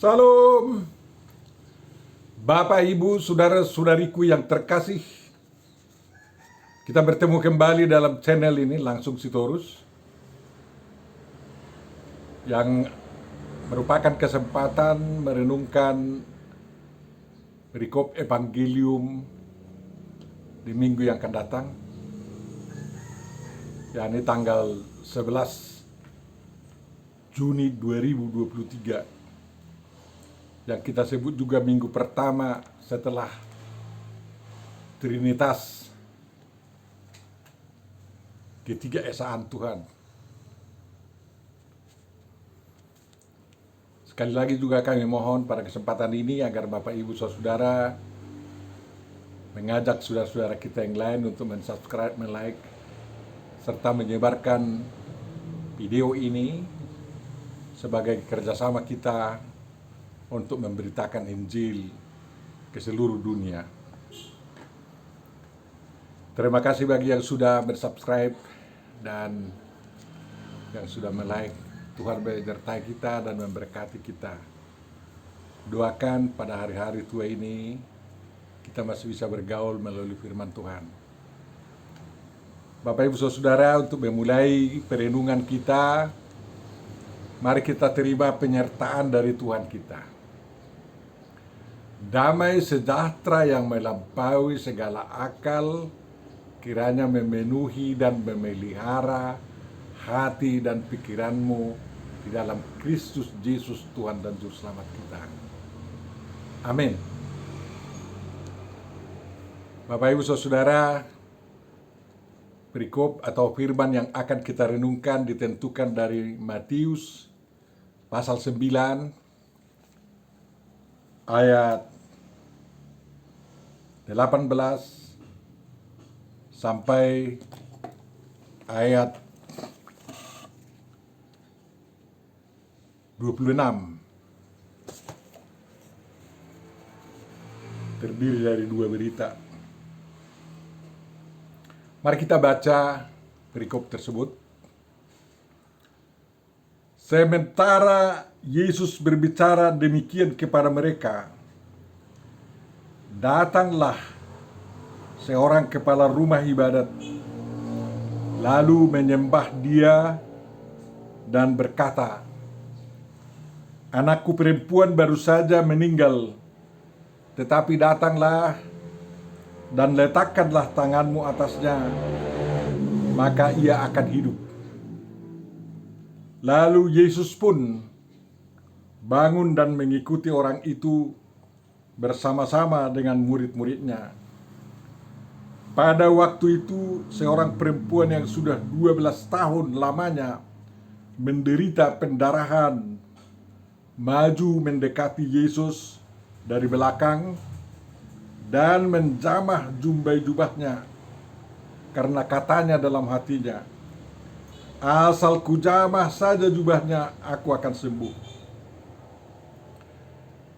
Salam, Bapak, Ibu, Saudara-saudariku yang terkasih. Kita bertemu kembali dalam channel ini, Langsung Sitorus, yang merupakan kesempatan merenungkan perikop Evangelium di minggu yang akan datang, yakni tanggal 11 Juni 2023, yang kita sebut juga minggu pertama setelah Trinitas, ketiga esaan Tuhan. Sekali lagi juga kami mohon pada kesempatan ini agar Bapak Ibu Saudara mengajak saudara-saudara kita yang lain untuk mensubscribe, like, serta menyebarkan video ini sebagai kerjasama kita untuk memberitakan Injil ke seluruh dunia. Terima kasih bagi yang sudah bersubscribe dan yang sudah like. Tuhan menyertai kita dan memberkati kita. Doakan pada hari-hari tua ini kita masih bisa bergaul melalui firman Tuhan. Bapak Ibu Saudara, untuk memulai perenungan kita, mari kita terima penyertaan dari Tuhan kita. Damai sejahtera yang melampaui segala akal kiranya memenuhi dan memelihara hati dan pikiranmu di dalam Kristus Yesus Tuhan dan Juru Selamat kita. Amin. Bapak Ibu Saudara, perikop atau firman yang akan kita renungkan ditentukan dari Matius pasal 9 ayat 18 sampai ayat 26. Terdiri dari dua berita. Mari kita baca perikop tersebut. Sementara Yesus berbicara demikian kepada mereka, datanglah seorang kepala rumah ibadat, lalu menyembah dia dan berkata, "Anakku perempuan baru saja meninggal, tetapi datanglah dan letakkanlah tanganmu atasnya, maka ia akan hidup." Lalu Yesus pun bangun dan mengikuti orang itu bersama-sama dengan murid-muridnya. Pada waktu itu seorang perempuan yang sudah 12 tahun lamanya menderita pendarahan maju mendekati Yesus dari belakang dan menjamah jumbai jubahnya, karena katanya dalam hatinya, "Asal kujamah saja jubahnya, aku akan sembuh."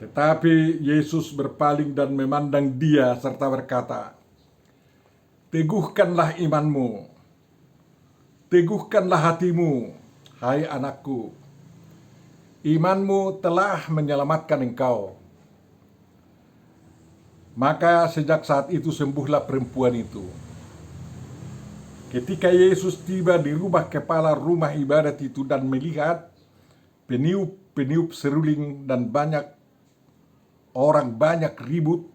Tetapi Yesus berpaling dan memandang dia serta berkata, "Teguhkanlah imanmu, teguhkanlah hatimu, hai anakku. Imanmu telah menyelamatkan engkau." Maka sejak saat itu sembuhlah perempuan itu. Ketika Yesus tiba di rumah kepala rumah ibadat itu dan melihat peniup-peniup seruling dan banyak ribut,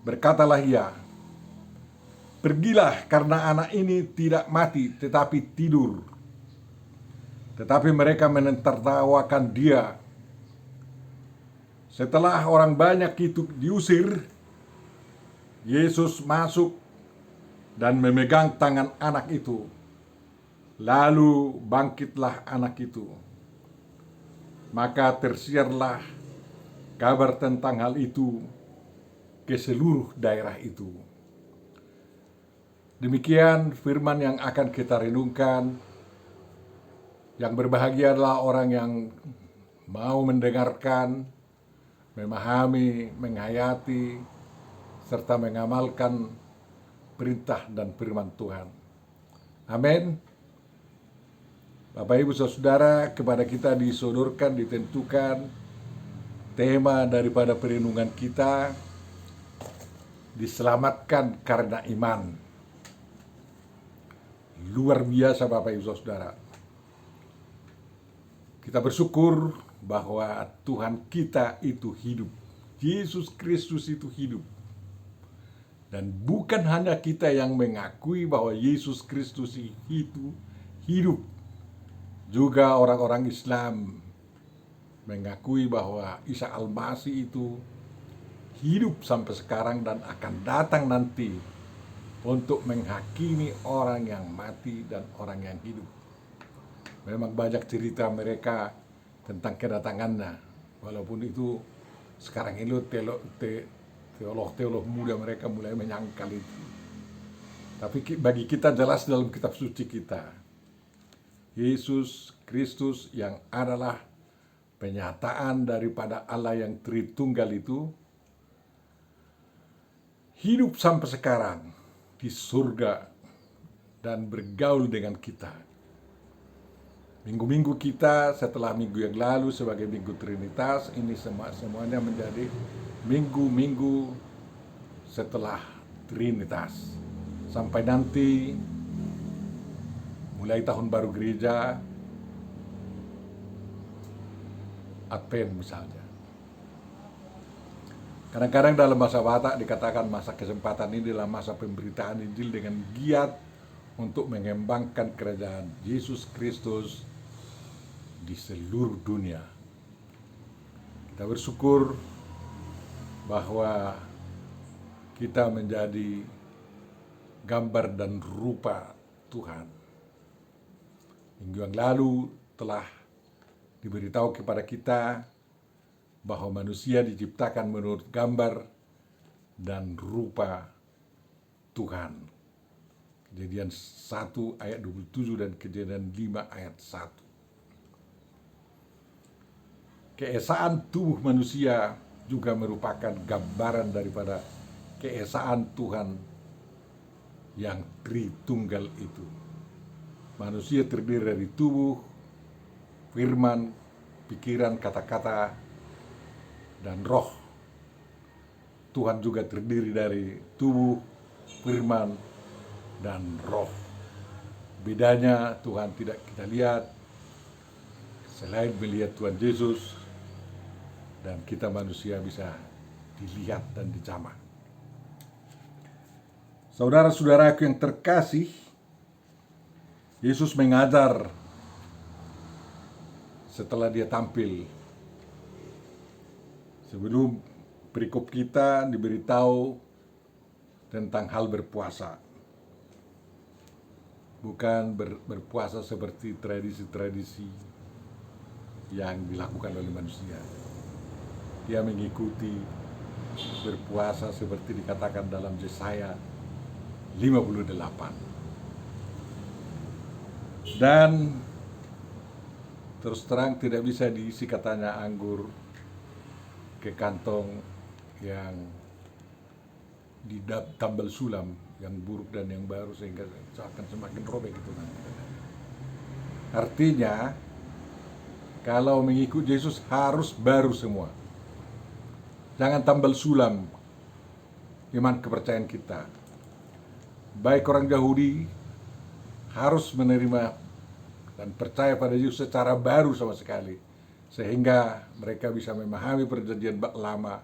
berkatalah ia, "Pergilah, karena anak ini tidak mati tetapi tidur." Tetapi mereka menertawakan dia. Setelah orang banyak itu diusir, Yesus masuk dan memegang tangan anak itu. Lalu bangkitlah anak itu. Maka tersiarlah kabar tentang hal itu ke seluruh daerah itu. Demikian firman yang akan kita renungkan. Yang berbahagia adalah orang yang mau mendengarkan, memahami, menghayati, serta mengamalkan perintah dan firman Tuhan. Amin. Bapak Ibu Saudara, kepada kita disodorkan, ditentukan tema daripada perenungan kita, diselamatkan karena iman. Luar biasa Bapak Ibu Saudara. Kita bersyukur bahwa Tuhan kita itu hidup. Yesus Kristus itu hidup. Dan bukan hanya kita yang mengakui bahwa Yesus Kristus itu hidup. Juga orang-orang Islam mengakui bahwa Isa Al-Masih itu hidup sampai sekarang dan akan datang nanti untuk menghakimi orang yang mati dan orang yang hidup. Memang banyak cerita mereka tentang kedatangannya, walaupun itu sekarang ini teolog muda mereka mulai menyangkal itu. Tapi bagi kita jelas dalam kitab suci kita, Yesus Kristus yang adalah penyataan daripada Allah yang Tritunggal itu hidup sampai sekarang di surga dan bergaul dengan kita. Minggu-minggu kita setelah minggu yang lalu sebagai Minggu Trinitas, ini semuanya menjadi minggu-minggu setelah Trinitas. Sampai nanti mulai tahun baru gereja, Advent misalnya. Kadang-kadang dalam bahasa Batak dikatakan masa kesempatan ini adalah masa pemberitaan Injil dengan giat untuk mengembangkan kerajaan Yesus Kristus di seluruh dunia. Kita bersyukur bahwa kita menjadi gambar dan rupa Tuhan. Minggu yang lalu telah diberitahu kepada kita bahwa manusia diciptakan menurut gambar dan rupa Tuhan. Kejadian 1 ayat 27 dan Kejadian 5 ayat 1. Keesaan tubuh manusia juga merupakan gambaran daripada keesaan Tuhan yang Tritunggal itu. Manusia terdiri dari tubuh, firman, pikiran, kata-kata, dan roh. Tuhan juga terdiri dari tubuh, firman, dan roh. Bedanya Tuhan tidak kita lihat, selain melihat Tuhan Yesus, dan kita manusia bisa dilihat dan dijamah. Saudara-saudaraku yang terkasih, Yesus mengajar setelah dia tampil. Sebelum perikop kita diberitahu tentang hal berpuasa. Bukan berpuasa seperti tradisi-tradisi yang dilakukan oleh manusia. Dia mengikuti berpuasa seperti dikatakan dalam Yesaya 58. Dan terus terang tidak bisa diisi katanya anggur ke kantong yang ditambal sulam, yang buruk dan yang baru, sehingga akan semakin robek itu nanti. Artinya kalau mengikut Yesus harus baru semua. Jangan tambal sulam iman kepercayaan kita. Baik orang Yahudi harus menerima dan percaya pada Yesus secara baru sama sekali, sehingga mereka bisa memahami perjanjian lama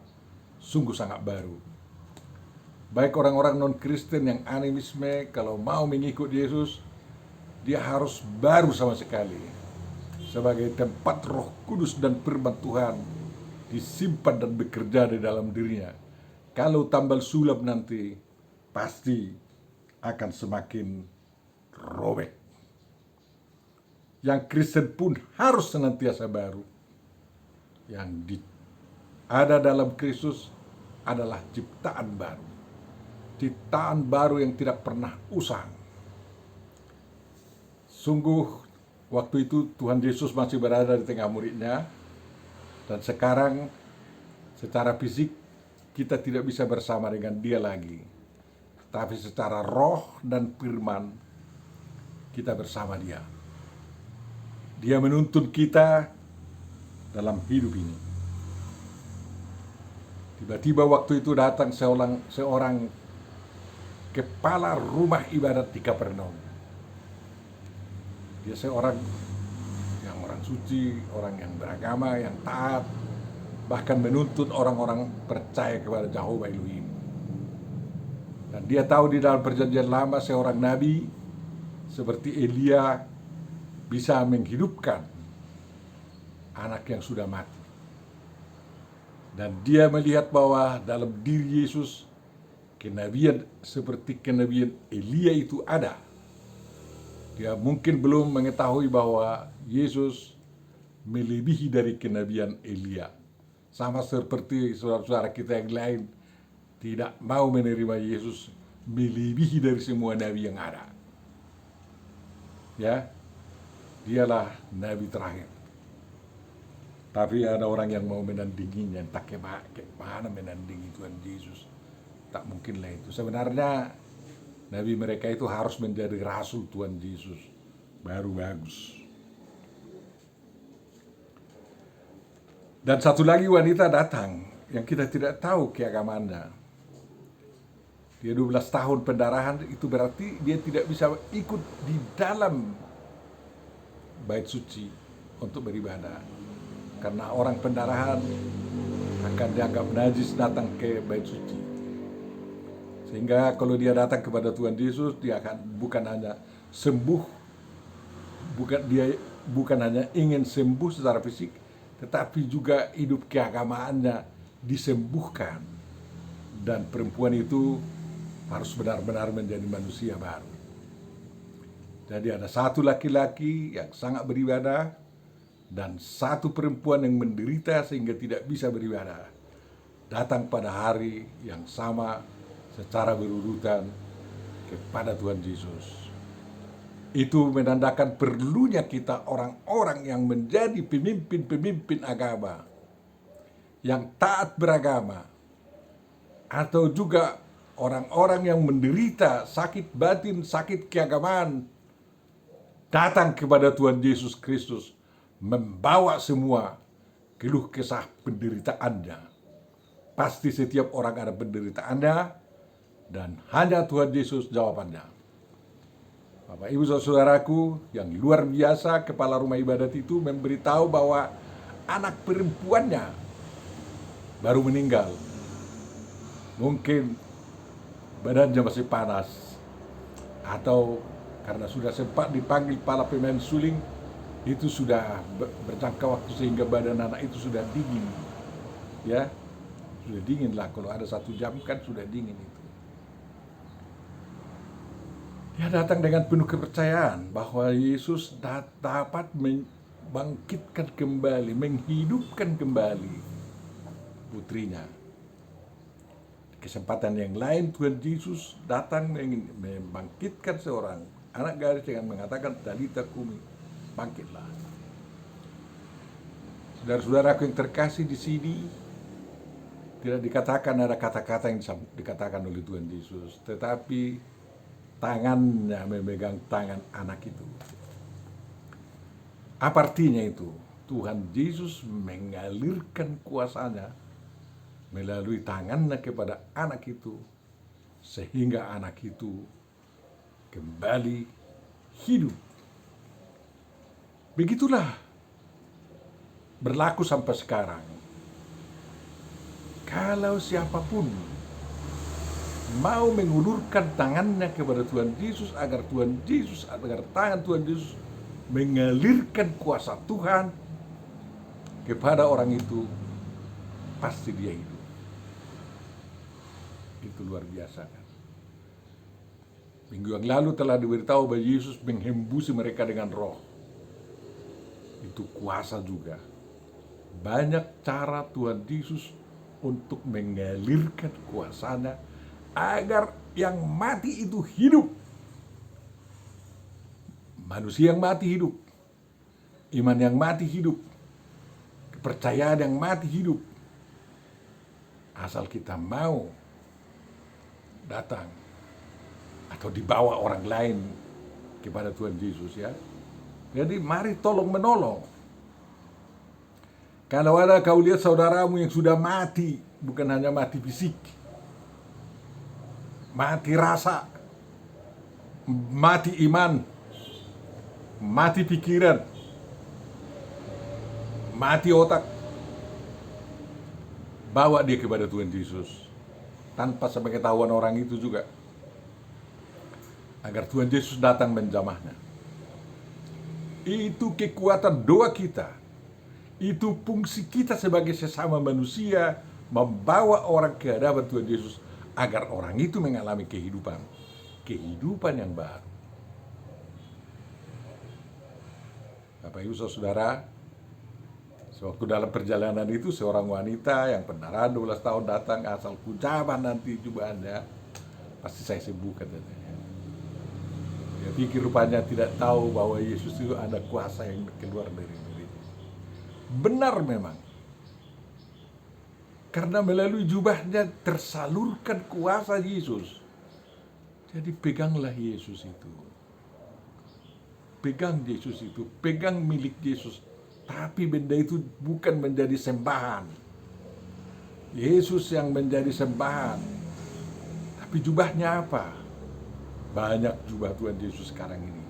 sungguh sangat baru. Baik orang-orang non-Kristen yang animisme, kalau mau mengikut Yesus, dia harus baru sama sekali, sebagai tempat Roh Kudus dan firman Tuhan disimpan dan bekerja di dalam dirinya. Kalau tambal sulam nanti pasti akan semakin robek. Yang Kristen pun harus senantiasa baru. Yang ada dalam Kristus adalah ciptaan baru. Ciptaan baru yang tidak pernah usang. Sungguh waktu itu Tuhan Yesus masih berada di tengah muridnya, dan sekarang secara fisik kita tidak bisa bersama dengan dia lagi. Tapi secara roh dan firman kita bersama dia. Dia menuntun kita dalam hidup ini. Tiba-tiba waktu itu datang seorang kepala rumah ibadat di Kapernaum. Dia seorang yang orang suci, orang yang beragama, yang taat, bahkan menuntun orang-orang percaya kepada Jehovah Elohim. Dan dia tahu di dalam perjanjian lama seorang nabi seperti Elia bisa menghidupkan anak yang sudah mati. Dan dia melihat bahwa dalam diri Yesus kenabian seperti kenabian Elia itu ada. Dia mungkin belum mengetahui bahwa Yesus melebihi dari kenabian Elia. Sama seperti saudara-saudara kita yang lain tidak mau menerima Yesus melebihi dari semua nabi yang ada. Ya, dialah nabi terakhir. Tapi ada orang yang mau menandinginya, tak kemana menandingi Tuhan Yesus. Tak mungkinlah itu. Sebenarnya nabi mereka itu harus menjadi rasul Tuhan Yesus, baru bagus. Dan satu lagi wanita datang yang kita tidak tahu keagamaannya. Dia 12 tahun pendarahan, itu berarti dia tidak bisa ikut di dalam bait suci untuk beribadah. Karena orang pendarahan akan dianggap najis datang ke bait suci. Sehingga kalau dia datang kepada Tuhan Yesus, dia akan bukan hanya sembuh, bukan hanya ingin sembuh secara fisik, tetapi juga hidup keagamaannya disembuhkan. Dan perempuan itu harus benar-benar menjadi manusia baru. Jadi ada satu laki-laki yang sangat beribadah, dan satu perempuan yang menderita sehingga tidak bisa beribadah. Datang pada hari yang sama secara berurutan kepada Tuhan Yesus. Itu menandakan perlunya kita orang-orang yang menjadi pemimpin-pemimpin agama, yang taat beragama, atau juga orang-orang yang menderita sakit batin, sakit keagamaan, datang kepada Tuhan Yesus Kristus, membawa semua keluh kesah penderitaannya. Pasti setiap orang ada penderitaannya, dan hanya Tuhan Yesus jawabannya. Bapak Ibu saudaraku yang luar biasa, kepala rumah ibadat itu memberitahu bahwa anak perempuannya baru meninggal. Mungkin badannya masih panas, atau karena sudah sempat dipanggil para pemain suling, itu sudah berjangka waktu sehingga badan anak itu sudah dingin. Ya, sudah dingin lah, kalau ada 1 jam kan sudah dingin itu. Dia datang dengan penuh kepercayaan bahwa Yesus dapat membangkitkan kembali, menghidupkan kembali putrinya. Kesempatan yang lain Tuhan Yesus datang membangkitkan seorang anak gadis dengan mengatakan, Talita kumi, bangkitlah. Saudara-saudaraku yang terkasih di sini, tidak dikatakan ada kata-kata yang dikatakan oleh Tuhan Yesus, tetapi tangannya memegang tangan anak itu. Apa artinya itu? Tuhan Yesus mengalirkan kuasanya melalui tangannya kepada anak itu, sehingga anak itu kembali hidup. Begitulah berlaku sampai sekarang. Kalau siapapun mau mengulurkan tangannya kepada Tuhan Yesus, agar tangan Tuhan Yesus mengalirkan kuasa Tuhan kepada orang itu, pasti dia hidup. Itu luar biasa kan. Minggu yang lalu telah diberitahu bahwa Yesus menghembusi mereka dengan roh. Itu kuasa juga. Banyak cara Tuhan Yesus untuk mengalirkan kuasanya agar yang mati itu hidup. Manusia yang mati hidup. Iman yang mati hidup. Kepercayaan yang mati hidup. Asal kita mau datang atau dibawa orang lain kepada Tuhan Yesus, ya. Jadi mari tolong menolong. Kalau ada kau lihat saudaramu yang sudah mati, bukan hanya mati fisik, mati rasa, mati iman, mati pikiran, mati otak, bawa dia kepada Tuhan Yesus tanpa sepengetahuan orang itu juga, agar Tuhan Yesus datang menjamahnya. Itu kekuatan doa kita. Itu fungsi kita sebagai sesama manusia, membawa orang ke hadapan Tuhan Yesus agar orang itu mengalami kehidupan yang baru. Bapak Ibu Saudara, sewaktu dalam perjalanan itu seorang wanita yang pendarahan 12 tahun datang, asal kujaban nanti jubahnya, pasti saya sembuh katanya. Dia pikir rupanya tidak tahu bahwa Yesus itu ada kuasa yang keluar dari dirinya. Benar memang. Karena melalui jubahnya tersalurkan kuasa Yesus. Jadi peganglah Yesus itu. Pegang Yesus itu, pegang milik Yesus. Tapi benda itu bukan menjadi sembahan. Yesus yang menjadi sembahan. Tapi jubahnya apa? Banyak jubah Tuhan Yesus sekarang ini.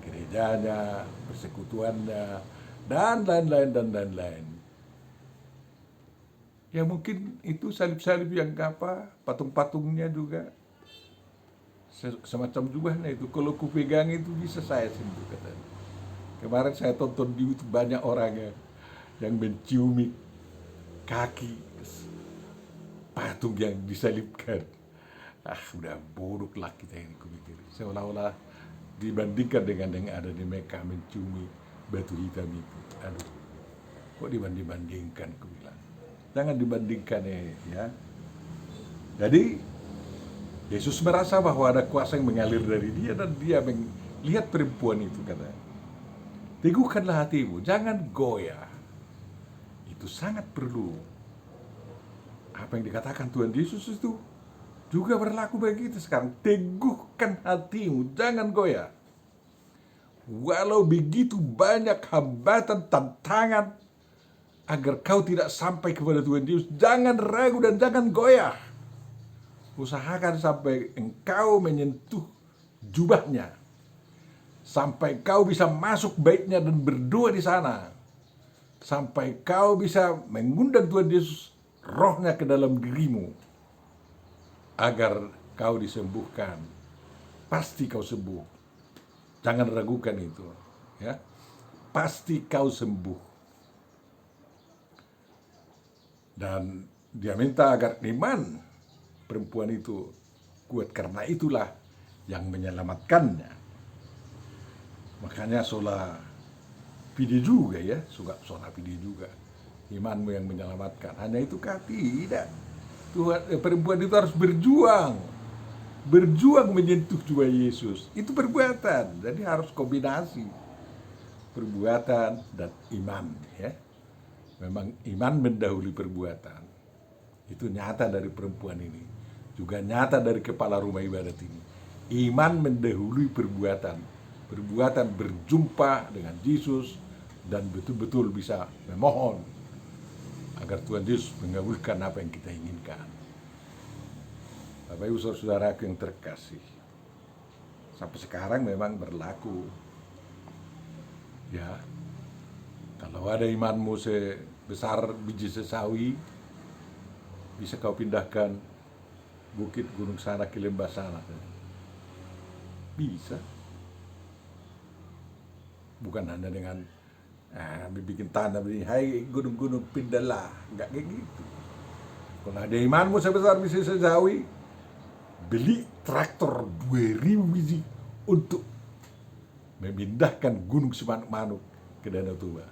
Gerejanya, persekutuannya, dan lain-lain. Ya mungkin itu salib-salib yang apa, patung-patungnya juga semacam jubahnya itu. Kalau ku pegang itu bisa saya sembuh katanya. Kemarin saya tonton di YouTube banyak orang yang menciumi kaki patung yang disalibkan. Udah buruk lah kita ini, kupikir. Seolah-olah dibandingkan dengan yang ada di Mekah menciumi batu hitam itu. Aduh, kok dibanding-bandingkan, aku bilang. Jangan dibandingkan ya. Jadi Yesus merasa bahwa ada kuasa yang mengalir dari dia, dan dia melihat perempuan itu, katanya, teguhkanlah hatimu, jangan goyah. Itu sangat perlu. Apa yang dikatakan Tuhan Yesus itu juga berlaku bagi kita sekarang. Teguhkan hatimu, jangan goyah. Walau begitu banyak hambatan, tantangan, agar kau tidak sampai kepada Tuhan Yesus, jangan ragu dan jangan goyah. Usahakan sampai engkau menyentuh jubahnya, sampai kau bisa masuk baitnya dan berdoa di sana, sampai kau bisa mengundang Tuhan Yesus, rohnya ke dalam dirimu, agar kau disembuhkan. Pasti kau sembuh. Jangan ragukan itu, ya. Pasti kau sembuh. Dan dia minta agar iman perempuan itu kuat, karena itulah yang menyelamatkannya. Makanya sola fide juga ya, sola fide juga. Imanmu yang menyelamatkan. Hanya itu kah? Tidak. Perempuan itu harus berjuang menyentuh jubah Yesus. Itu perbuatan. Jadi harus kombinasi perbuatan dan iman, ya. Memang iman mendahului perbuatan. Itu nyata dari perempuan ini. Juga nyata dari kepala rumah ibadat ini. Iman mendahului perbuatan. Perbuatan berjumpa dengan Yesus dan betul-betul bisa memohon agar Tuhan Yesus mengabulkan apa yang kita inginkan. Bapak Ibu Saudara yang terkasih, sampai sekarang memang berlaku, ya. Kalau ada imanmu sebesar biji sesawi, bisa kau pindahkan bukit gunung sana ke lembah sana. Bisa. Bukan hanya dengan bikin tanda begini, hai gunung-gunung pindahlah, enggak kayak gitu. Kalau ada imanmu sebesar biji sesawi, beli traktor 2000 biji untuk memindahkan gunung semanuk-manuk ke Danau Toba.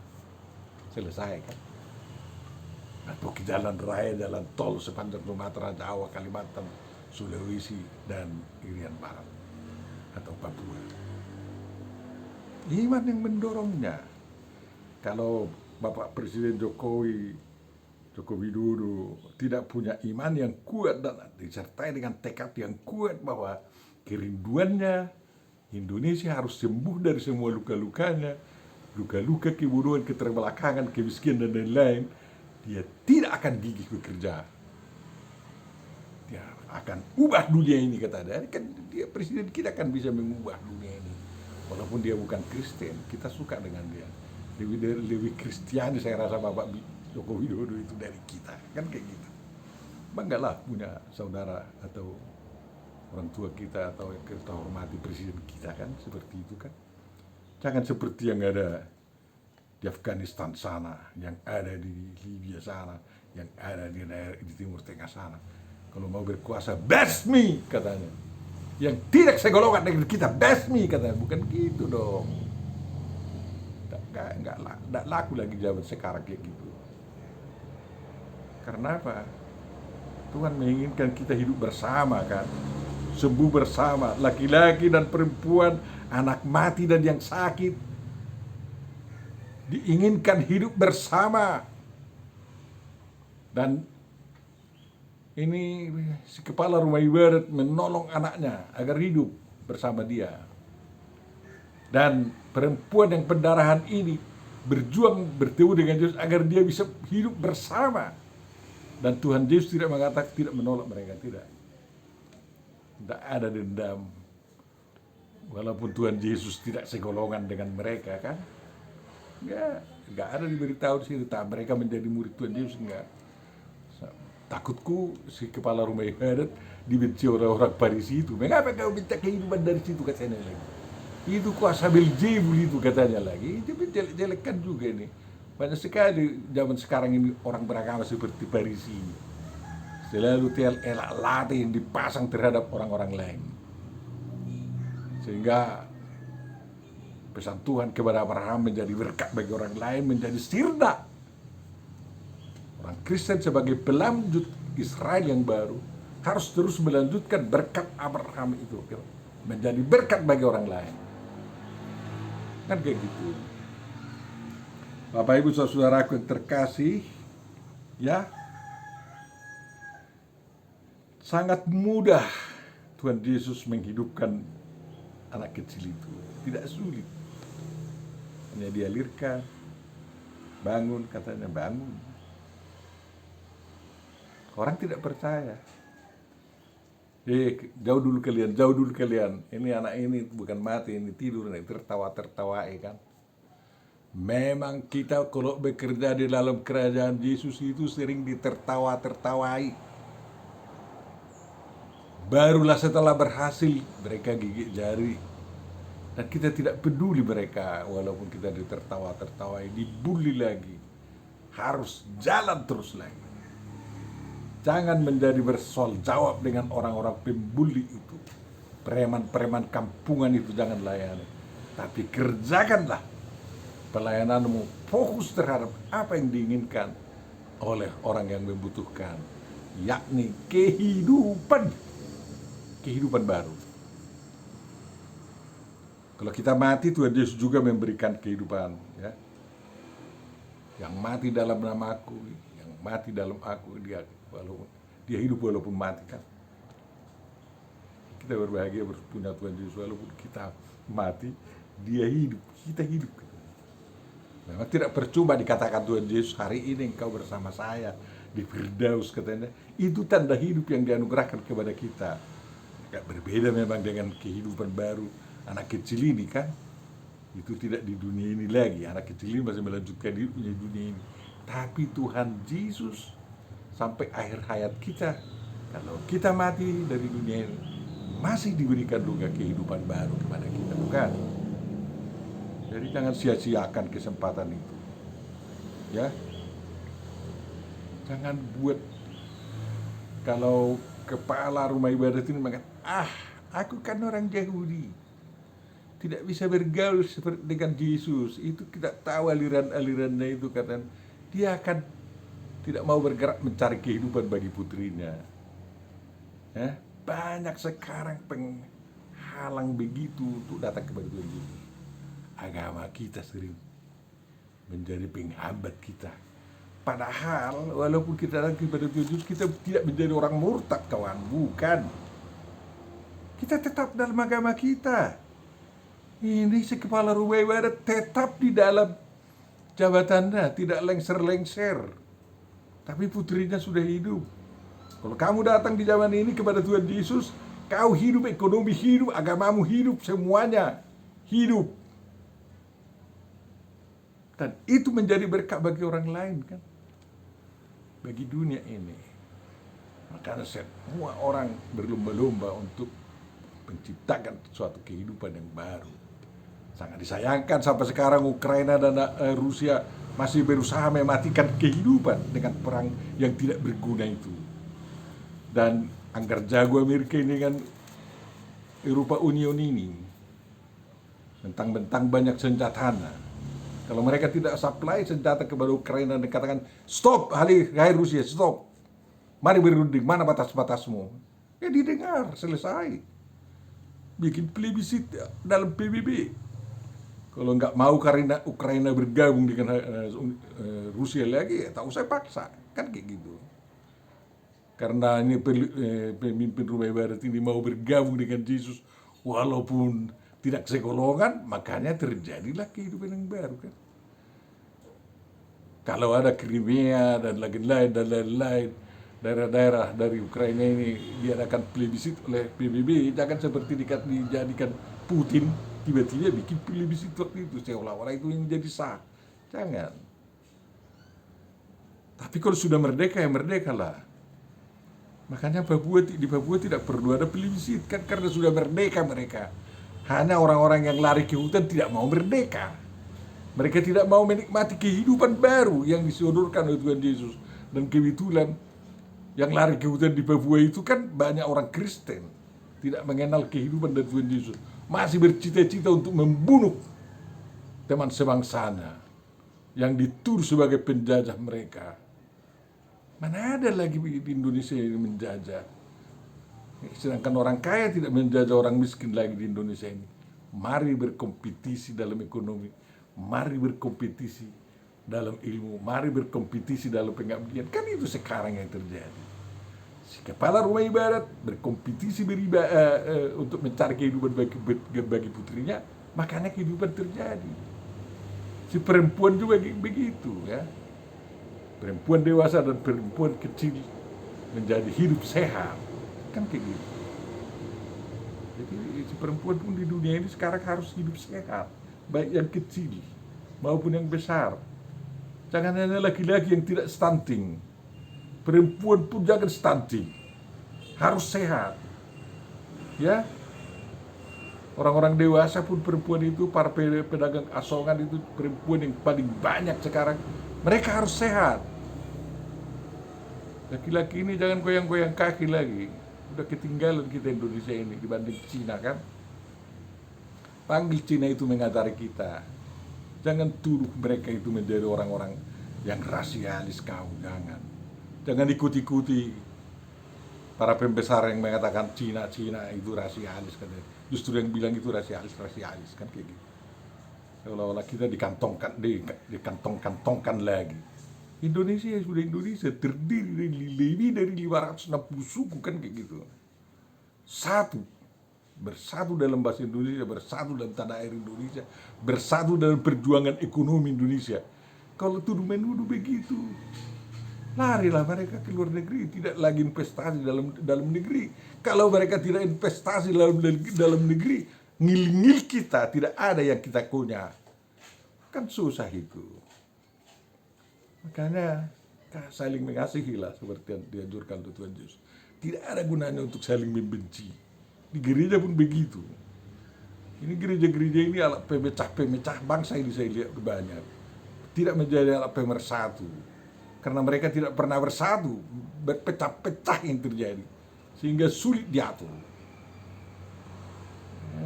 Selesai kan? Atau ke jalan raya, jalan tol sepanjang Sumatera, Jawa, Kalimantan, Sulawesi, dan Irian Barat atau Papua. Iman yang mendorongnya. Kalau Bapak Presiden Joko Widodo tidak punya iman yang kuat dan disertai dengan tekad yang kuat bahwa kerinduannya Indonesia harus sembuh dari semua luka-lukanya, luka-luka kebodohan, keterbelakangan, kemiskinan dan lain-lain. Dia tidak akan gigih bekerja. Dia akan ubah dunia ini, kata dia. Kan dia presiden kita kan bisa mengubah dunia ini. Walaupun dia bukan Kristen, kita suka dengan dia. Lebih Kristiani saya rasa Bapak Joko Widodo itu dari kita, kan kayak gitu. Banggalah punya saudara atau orang tua kita atau yang kita hormati presiden kita, kan seperti itu kan. Jangan seperti yang ada di Afghanistan sana, yang ada di Libya sana, yang ada di daerah di Timur Tengah sana. Kalau mau berkuasa, basmi katanya. Yang tidak segolongan dengan kita, basmi katanya. Bukan gitu dong. Nggak laku lagi zaman sekarang kayak gitu. Karena apa? Tuhan menginginkan kita hidup bersama kan. Sembuh bersama, laki-laki dan perempuan, anak mati dan yang sakit, diinginkan hidup bersama. Dan ini si kepala rumah ibadat menolong anaknya agar hidup bersama dia. Dan perempuan yang pendarahan ini berjuang bertemu dengan Yesus agar dia bisa hidup bersama. Dan Tuhan Yesus tidak mengatakan, tidak menolak mereka, tidak. Tidak ada dendam. Walaupun Tuhan Yesus tidak segolongan dengan mereka kan. Enggak ada diberitahu di situ. Tak mereka menjadi murid Tuhan Yesus, enggak. Takutku si kepala rumah ibadat dibenci orang-orang Farisi itu. Mengapa kau minta kehidupan dari situ, katanya lagi. Itu kuasa Beelzebul itu, katanya lagi. Itu jelek-jelekan juga ini. Banyak sekali zaman sekarang ini orang beragama seperti Farisi. Selalu elak late yang dipasang terhadap orang-orang lain. Sehingga pesan Tuhan kepada Abraham menjadi berkat bagi orang lain, menjadi sirna. Orang Kristen sebagai pelanjut Israel yang baru harus terus melanjutkan berkat Abraham itu, menjadi berkat bagi orang lain. Kan kayak gitu. Bapak Ibu saudaraku yang terkasih, ya, sangat mudah Tuhan Yesus menghidupkan anak kecil itu. Tidak sulit. Hanya dialirkan, bangun, katanya bangun. Orang tidak percaya. Jauh dulu kalian. Ini anak ini bukan mati, ini tidur, ini tertawa-tertawai kan. Memang kita kalau bekerja di dalam kerajaan Yesus itu sering ditertawa-tertawai. Barulah setelah berhasil mereka gigit jari. Dan kita tidak peduli mereka, walaupun kita ditertawa-tertawai, dibully lagi. Harus jalan terus lagi. Jangan menjadi bersoal jawab dengan orang-orang pembuli itu. Preman-preman kampungan itu jangan layani. Tapi kerjakanlah pelayananmu, fokus terhadap apa yang diinginkan oleh orang yang membutuhkan, yakni kehidupan baru. Kalau kita mati, Tuhan Yesus juga memberikan kehidupan, ya. Yang mati dalam namaku, yang mati dalam aku, dia hidup walaupun mati kan. Kita berbahagia punya Tuhan Yesus, walaupun kita mati, dia hidup, kita hidup. Memang tidak percuma dikatakan Tuhan Yesus, hari ini engkau bersama saya di Firdaus, katanya. Itu tanda hidup yang dianugerahkan kepada kita. Agak berbeda memang dengan kehidupan baru anak kecil ini kan. Itu tidak di dunia ini lagi. Anak kecil ini masih melanjutkan hidupnya di dunia ini. Tapi Tuhan Yesus sampai akhir hayat kita, kalau kita mati dari dunia ini, masih diberikan juga kehidupan baru kepada kita, bukan? Jadi jangan sia-siakan kesempatan itu, ya. Jangan buat kalau kepala rumah ibadat ini mengatakan, aku kan orang Yahudi, tidak bisa bergaul seperti dengan Yesus. Itu kita tahu aliran-alirannya itu, katanya dia akan tidak mau bergerak mencari kehidupan bagi putrinya. Ya, banyak sekarang penghalang begitu untuk datang kepada Tuhan Yesus. Agama kita sering menjadi penghambat kita. Padahal walaupun kita datang kepada Tuhan Yesus, kita tidak menjadi orang murtad, kawan. Bukan. Kita tetap dalam agama kita. Ini si kepala rumah ibadat tetap di dalam jabatannya, tidak lengser-lengser. Tapi putrinya sudah hidup. Kalau kamu datang di zaman ini kepada Tuhan Yesus, kau hidup, ekonomi hidup, agamamu hidup, semuanya hidup. Dan itu menjadi berkat bagi orang lain kan, bagi dunia ini. Makanya semua orang berlomba-lomba untuk menciptakan suatu kehidupan yang baru. Sangat disayangkan sampai sekarang Ukraina dan Rusia masih berusaha mematikan kehidupan dengan perang yang tidak berguna itu. Dan anggar jago Amerika ini kan Eropa Union ini bentang-bentang banyak senjatanya. Kalau mereka tidak supply senjata kepada Ukraina dan katakan stop, hai Rusia, stop, mari berunding, mana batas-batasmu, ya didengar, selesai. Bikin plebisit dalam PBB. Kalau nggak mau karena Ukraina bergabung dengan Rusia lagi, ya tak usah paksa, kan kayak gitu. Karena ini pemimpin rumah ibadat ini mau bergabung dengan Yesus walaupun tidak sekolongan, makanya terjadilah kehidupan yang baru kan. Kalau ada Crimea dan lain-lain daerah-daerah dari Ukraina ini diadakan plebisit oleh PBB, jangan seperti dijadikan Putin tiba-tiba bikin plebisit waktu itu seolah-olah itu yang jadi sah. Jangan. Tapi kalau sudah merdeka ya merdekalah. Makanya di Papua tidak perlu ada plebisit kan, karena sudah merdeka mereka. Hanya orang-orang yang lari ke hutan tidak mau merdeka. Mereka tidak mau menikmati kehidupan baru yang disodorkan oleh Tuhan Yesus. Dan kebetulan yang lari ke hutan di Papua itu kan banyak orang Kristen, tidak mengenal kehidupan dari Tuhan Yesus, masih bercita-cita untuk membunuh teman sebangsanya yang dituduh sebagai penjajah mereka. Mana ada lagi di Indonesia yang menjajah? Sedangkan orang kaya tidak menjajah orang miskin lagi di Indonesia ini. Mari berkompetisi dalam ekonomi, mari berkompetisi dalam ilmu, mari berkompetisi dalam pengabdian. Kan itu sekarang yang terjadi. Si kepala rumah ibadat berkompetisi untuk mencari kehidupan bagi putrinya, makanya kehidupan terjadi. Si perempuan juga begitu ya. Perempuan dewasa dan perempuan kecil menjadi hidup sehat, kan kayak gitu. Jadi si perempuan pun di dunia ini sekarang harus hidup sehat, baik yang kecil maupun yang besar. Jangan hanya laki-laki yang tidak stunting, perempuan pun jangan stunting, harus sehat. Ya, orang-orang dewasa pun perempuan itu, para pedagang asongan itu perempuan yang paling banyak sekarang, mereka harus sehat. Laki-laki ini jangan goyang-goyang kaki lagi. Udah ketinggalan kita Indonesia ini dibanding Cina kan. Panggil Cina itu mengajari kita. Jangan tuduh mereka itu menjadi orang-orang yang rasialis kau, jangan. Jangan ikuti-ikuti para pembesar yang mengatakan Cina itu rasialis katanya. Justru yang bilang itu rasialis kan kayak gitu. Seolah-olah kita dikantong-kantongkan lagi. Indonesia sudah Indonesia terdiri dari lebih dari 560 suku kan kayak gitu. Bersatu dalam bahasa Indonesia, bersatu dalam tanah air Indonesia, bersatu dalam perjuangan ekonomi Indonesia. Kalau tuduh menuduh begitu, larilah mereka ke luar negeri, tidak lagi investasi dalam negeri. Kalau mereka tidak investasi dalam negeri, ngil-ngil kita tidak ada yang kita punya, kan susah itu. Makanya saling mengasihilah seperti yang dianjurkan oleh Tuhan Yesus. Tidak ada gunanya untuk saling membenci. Di gereja pun begitu. Ini gereja-gereja ini alat pemecah bangsa ini saya lihat banyak. Tidak menjadi alat pemersatu. Karena mereka tidak pernah bersatu, berpecah-pecah yang terjadi. Sehingga sulit diatur.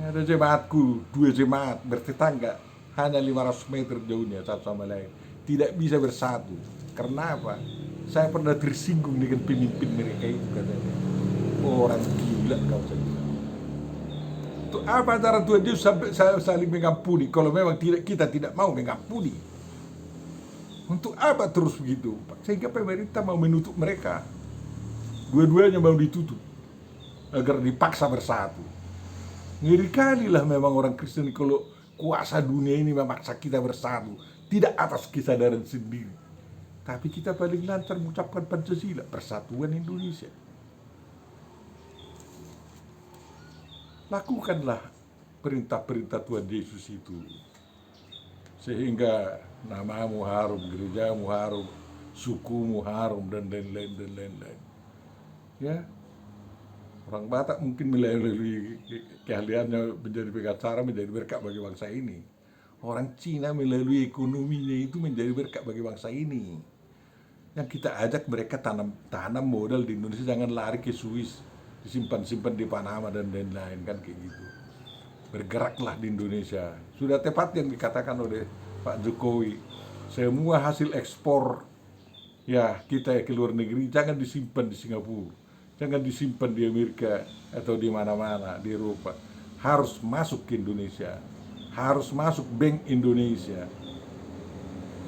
Ada jemaatku, 2 jemaat bertetangga, hanya 500 meter jauhnya satu sama lain. Tidak bisa bersatu. Karena apa? Saya pernah tersinggung dengan pemimpin mereka itu katanya. Orang gila kau saja. Untuk apa cara Tuhan Yesus sampai saling mengampuni kalau memang kita tidak mau mengampuni? Untuk apa terus begitu? Sehingga pemerintah mau menutup mereka. Dua-duanya mau ditutup agar dipaksa bersatu. Ngeri kali lah memang orang Kristen kalau kuasa dunia ini memaksa kita bersatu, tidak atas kesadaran sendiri. Tapi kita paling lancar mengucapkan Pancasila, persatuan Indonesia. Lakukanlah perintah-perintah Tuhan Yesus itu, sehingga namamu harum, gerejamu harum, sukumu harum, dan lain-lain dan lain-lain. Ya, orang Batak mungkin melalui keahliannya menjadi pengacara menjadi berkat bagi bangsa ini. Orang Cina melalui ekonominya itu menjadi berkat bagi bangsa ini. Yang kita ajak mereka tanam modal di Indonesia, jangan lari ke Swiss, disimpan-simpan di Panama dan lain-lain, kan kayak gitu. Bergeraklah di Indonesia. Sudah tepat yang dikatakan oleh Pak Jokowi, semua hasil ekspor ya kita ke luar negeri jangan disimpan di Singapura, jangan disimpan di Amerika atau di mana-mana di Eropa, harus masuk ke Indonesia, harus masuk bank Indonesia.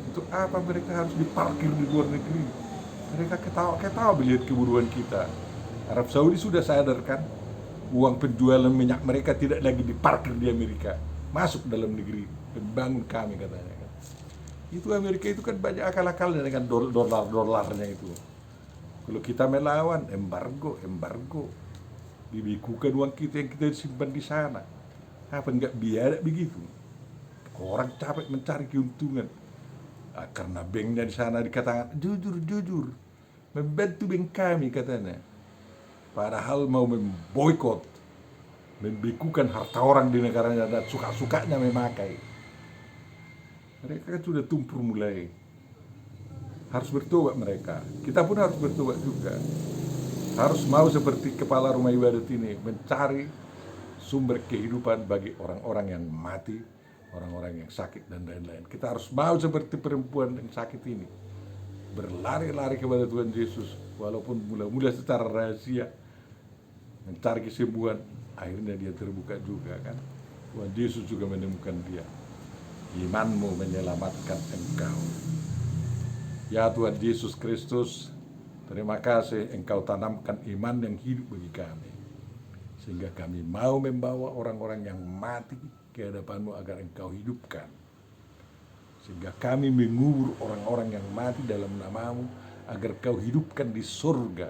Untuk apa mereka harus diparkir di luar negeri? Mereka ketawa-ketawa melihat kebodohan kita. Arab Saudi sudah sadar kan, uang penjualan minyak mereka tidak lagi diparkir di Amerika, masuk dalam negeri, membangun kami katanya kan. Itu Amerika itu kan banyak akal-akalnya dengan dolar-dolarnya itu. Kalau kita melawan, embargo, dibekukan uang kita yang kita simpan di sana. Apa enggak biar begitu? Orang capek mencari keuntungan. Karena banknya di sana dikatakan jujur, membantu bank kami katanya. Padahal mau memboikot, membekukan harta orang di negaranya dan suka-sukanya memakai. Mereka kan sudah tumpur mulai. Harus bertobat mereka. Kita pun harus bertobat juga. Harus mau seperti kepala rumah ibadat ini, mencari sumber kehidupan bagi orang-orang yang mati, orang-orang yang sakit dan lain-lain. Kita harus mau seperti perempuan yang sakit ini, berlari-lari kepada Tuhan Yesus, walaupun mula-mula secara rahasia, mencari kesembuhan. Akhirnya dia terbuka juga kan. Tuhan Yesus juga menemukan dia. Imanmu menyelamatkan engkau. Ya Tuhan Yesus Kristus, terima kasih Engkau tanamkan iman yang hidup bagi kami, sehingga kami mau membawa orang-orang yang mati ke hadapan-Mu agar Engkau hidupkan. Sehingga kami mengubur orang-orang yang mati dalam nama-Mu agar Kau hidupkan di surga.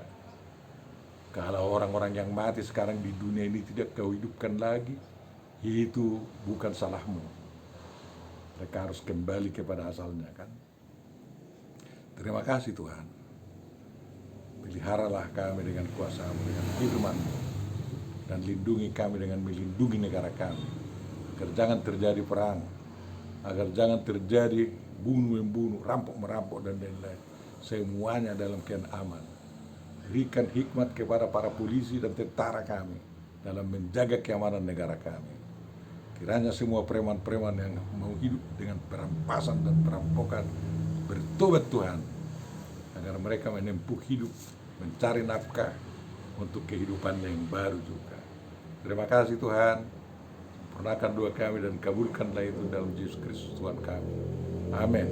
Kalau orang-orang yang mati sekarang di dunia ini tidak Kau hidupkan lagi, itu bukan salahmu. Mereka harus kembali kepada asalnya kan. Terima kasih Tuhan. Peliharalah kami dengan kuasa-Mu, dengan firman-Mu, dan lindungi kami dengan melindungi negara kami, agar jangan terjadi perang, agar jangan terjadi bunuh-membunuh, rampok-merampok dan lain-lain. Semuanya dalam keadaan aman. Berikan hikmat kepada para polisi dan tentara kami dalam menjaga keamanan negara kami. Kiranya semua preman-preman yang mau hidup dengan perampasan dan perampokan bertobat Tuhan, agar mereka menempuh hidup, mencari nafkah untuk kehidupan yang baru juga. Terima kasih Tuhan. Sempurnakan doa kami dan kabulkanlah itu dalam Yesus Kristus Tuhan kami. Amin.